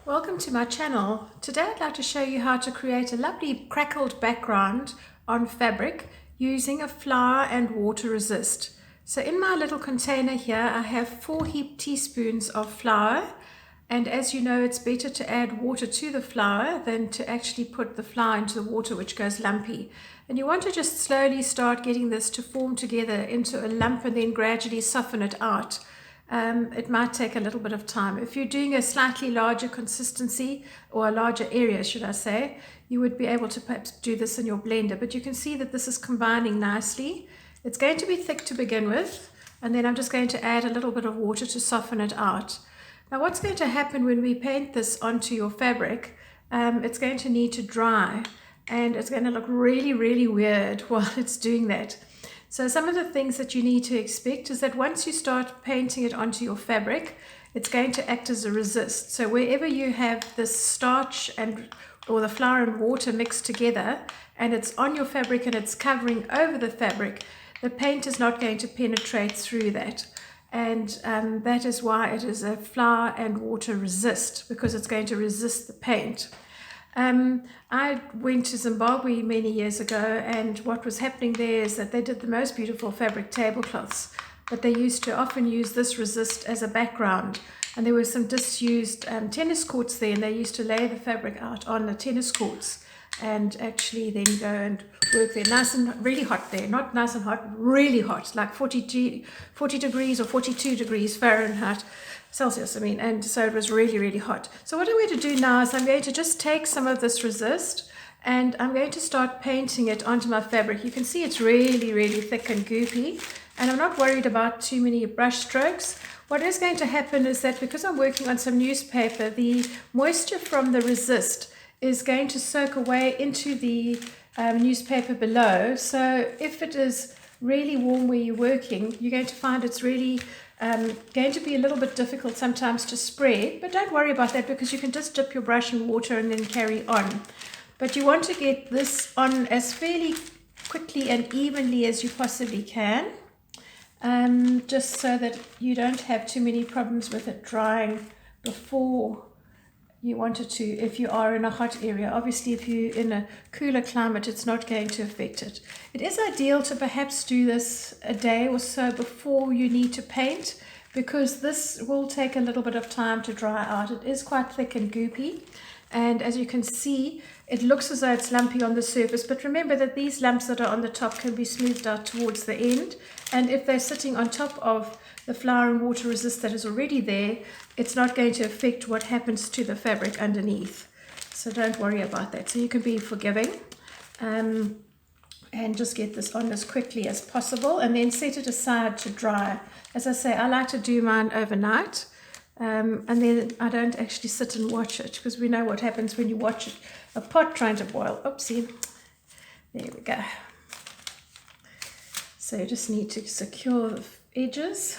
Welcome to my channel. Today I'd like to show you how to create a lovely crackled background on fabric using a flour and water resist. So in my little container here I have 4 heaped teaspoons of flour, and as you know it's better to add water to the flour than to actually put the flour into the water, which goes lumpy. And you want to just slowly start getting this to form together into a lump and then gradually soften it out. It might take a little bit of time. If you're doing a slightly larger consistency, or a larger area should I say, you would be able to perhaps do this in your blender, but you can see that this is combining nicely. It's going to be thick to begin with, and then I'm just going to add a little bit of water to soften it out. Now what's going to happen when we paint this onto your fabric, it's going to need to dry, and it's going to look really weird while it's doing that. So some of the things that you need to expect is that once you start painting it onto your fabric, it's going to act as a resist. So wherever you have this starch or the flour and water mixed together, and it's on your fabric and it's covering over the fabric, the paint is not going to penetrate through that. And that is why it is a flour and water resist, because it's going to resist the paint. I went to Zimbabwe many years ago, and what was happening there is that they did the most beautiful fabric tablecloths, but they used to often use this resist as a background, and there were some disused tennis courts there, and they used to lay the fabric out on the tennis courts and actually then go and work there. Nice and really hot there, not nice and hot, really hot, like 40 degrees or 42 degrees Fahrenheit. Celsius, and so it was really hot. So what I'm going to do now is I'm going to just take some of this resist and I'm going to start painting it onto my fabric. You can see it's really thick and goopy, and I'm not worried about too many brush strokes. What is going to happen is that because I'm working on some newspaper, the moisture from the resist is going to soak away into the newspaper below. So if it is really warm where you're working, you're going to find it's really going to be a little bit difficult sometimes to spread, but don't worry about that because you can just dip your brush in water and then carry on. But you want to get this on as fairly quickly and evenly as you possibly can, just so that you don't have too many problems with it drying before you want it to, if you are in a hot area. Obviously if you're in a cooler climate, it's not going to affect it. It is ideal to perhaps do this a day or so before you need to paint, because this will take a little bit of time to dry out. It is quite thick and goopy, and as you can see it looks as though it's lumpy on the surface, but remember that these lumps that are on the top can be smoothed out towards the end, and if they're sitting on top of the flour and water resist that is already there, it's not going to affect what happens to the fabric underneath. So don't worry about that. So you can be forgiving and just get this on as quickly as possible and then set it aside to dry. As I say, I like to do mine overnight, and then I don't actually sit and watch it, because we know what happens when you watch a pot trying to boil. Oopsie. There we go. So you just need to secure the edges,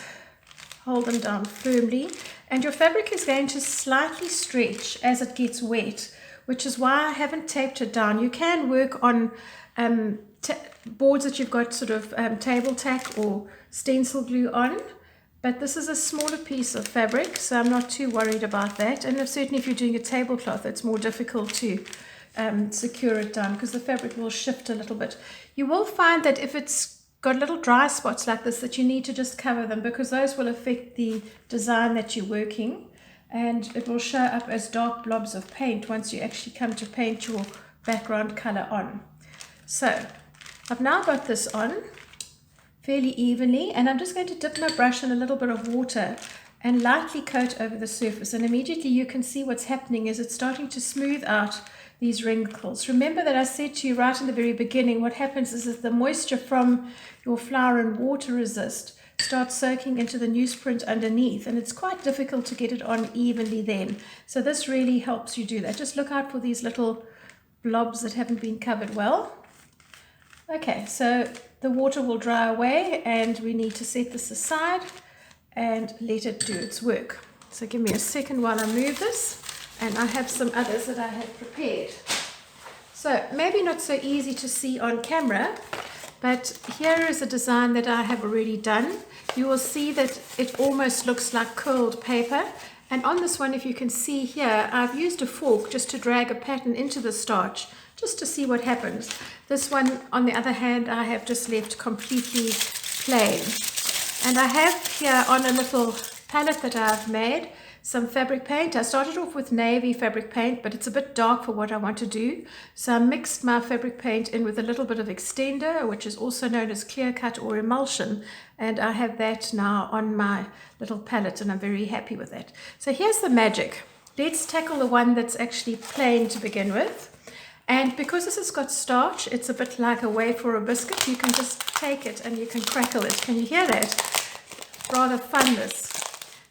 hold them down firmly, and your fabric is going to slightly stretch as it gets wet, which is why I haven't taped it down. You can work on boards that you've got sort of table tack or stencil glue on, but this is a smaller piece of fabric, so I'm not too worried about that. And certainly if you're doing a tablecloth, it's more difficult to secure it down because the fabric will shift a little bit. You will find that if it's got little dry spots like this, that you need to just cover them, because those will affect the design that you're working, and it will show up as dark blobs of paint once you actually come to paint your background color on. So I've now got this on fairly evenly, and I'm just going to dip my brush in a little bit of water and lightly coat over the surface, and immediately you can see what's happening is it's starting to smooth out these wrinkles. Remember that I said to you right in the very beginning, what happens is that the moisture from your flour and water resist starts soaking into the newsprint underneath, and it's quite difficult to get it on evenly then. So this really helps you do that. Just look out for these little blobs that haven't been covered well. Okay, so the water will dry away, and we need to set this aside and let it do its work. So give me a second while I move this, and I have some others that I have prepared. So maybe not so easy to see on camera, but here is a design that I have already done. You will see that it almost looks like curled paper, And on this one, if you can see here, I've used a fork just to drag a pattern into the starch, just to see what happens. This one, on the other hand, I have just left completely plain. And I have here on a little palette that I've made some fabric paint. I started off with navy fabric paint, but it's a bit dark for what I want to do. So I mixed my fabric paint in with a little bit of extender, which is also known as clear cut or emulsion. And I have that now on my little palette, and I'm very happy with that. So here's the magic. Let's tackle the one that's actually plain to begin with. And because this has got starch, it's a bit like a wafer or a biscuit. You can just take it and you can crackle it. Can you hear that? Rather fun, this.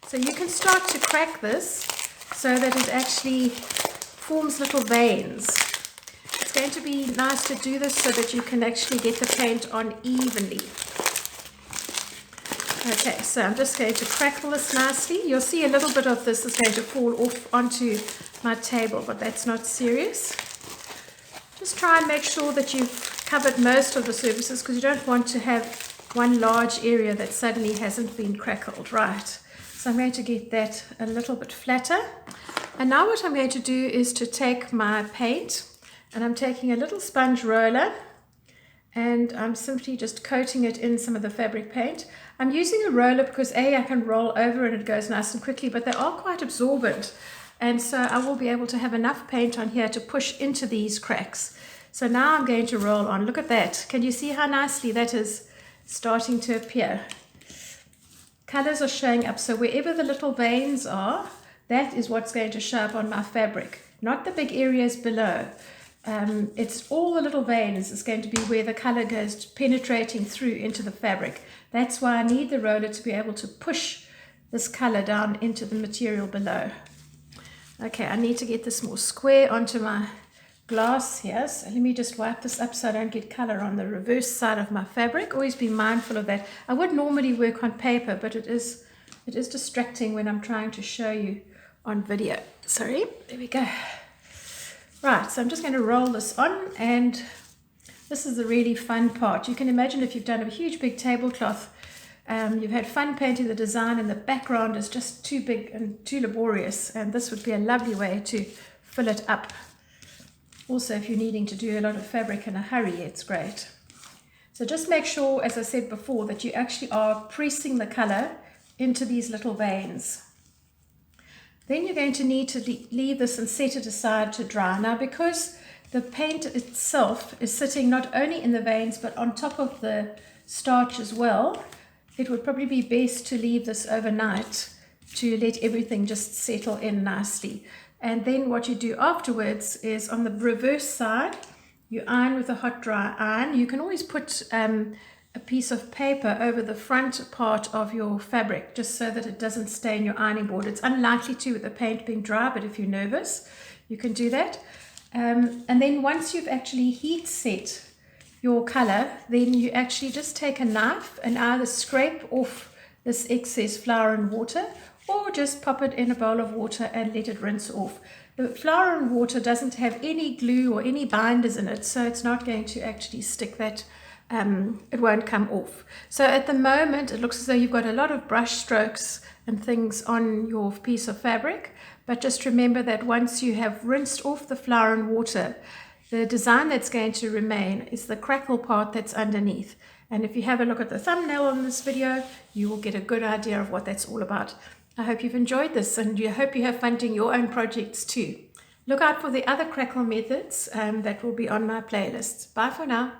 So you can start to crack this so that it actually forms little veins. It's going to be nice to do this so that you can actually get the paint on evenly. Okay, so I'm just going to crackle this nicely. You'll see a little bit of this is going to fall off onto my table, but that's not serious. Just try and make sure that you've covered most of the surfaces, because you don't want to have one large area that suddenly hasn't been crackled right. So I'm going to get that a little bit flatter. And now what I'm going to do is to take my paint, and I'm taking a little sponge roller, and I'm simply just coating it in some of the fabric paint. I'm using a roller because I can roll over and it goes nice and quickly, but they are quite absorbent. And so I will be able to have enough paint on here to push into these cracks. So now I'm going to roll on. Look at that. Can you see how nicely that is starting to appear? Colors are showing up. So wherever the little veins are, that is what's going to show up on my fabric, not the big areas below. It's all the little veins is going to be where the color goes penetrating through into the fabric. That's why I need the roller to be able to push this color down into the material below. Okay, I need to get this more square onto my glass here. So let me just wipe this up so I don't get color on the reverse side of my fabric. Always be mindful of that. I would normally work on paper, but it is distracting when I'm trying to show you on video. Sorry, there we go. Right, so I'm just going to roll this on, and this is the really fun part. You can imagine if you've done a huge big tablecloth, you've had fun painting the design and the background is just too big and too laborious, and this would be a lovely way to fill it up. Also, if you're needing to do a lot of fabric in a hurry, it's great. So just make sure, as I said before, that you actually are pressing the color into these little veins. Then you're going to need to leave this and set it aside to dry. Now, because the paint itself is sitting not only in the veins but on top of the starch as well, it would probably be best to leave this overnight to let everything just settle in nicely. And then what you do afterwards is on the reverse side, you iron with a hot dry iron. You can always put a piece of paper over the front part of your fabric just so that it doesn't stain your ironing board. It's unlikely to with the paint being dry, but if you're nervous, you can do that. And then once you've actually heat set your color, then you actually just take a knife and either scrape off this excess flour and water, or just pop it in a bowl of water and let it rinse off. The flour and water doesn't have any glue or any binders in it, so it's not going to actually stick that. It won't come off. So at the moment, it looks as though you've got a lot of brush strokes and things on your piece of fabric, but just remember that once you have rinsed off the flour and water, the design that's going to remain is the crackle part that's underneath. And if you have a look at the thumbnail on this video, you will get a good idea of what that's all about. I hope you've enjoyed this, and I hope you have fun doing your own projects too. Look out for the other crackle methods that will be on my playlist. Bye for now.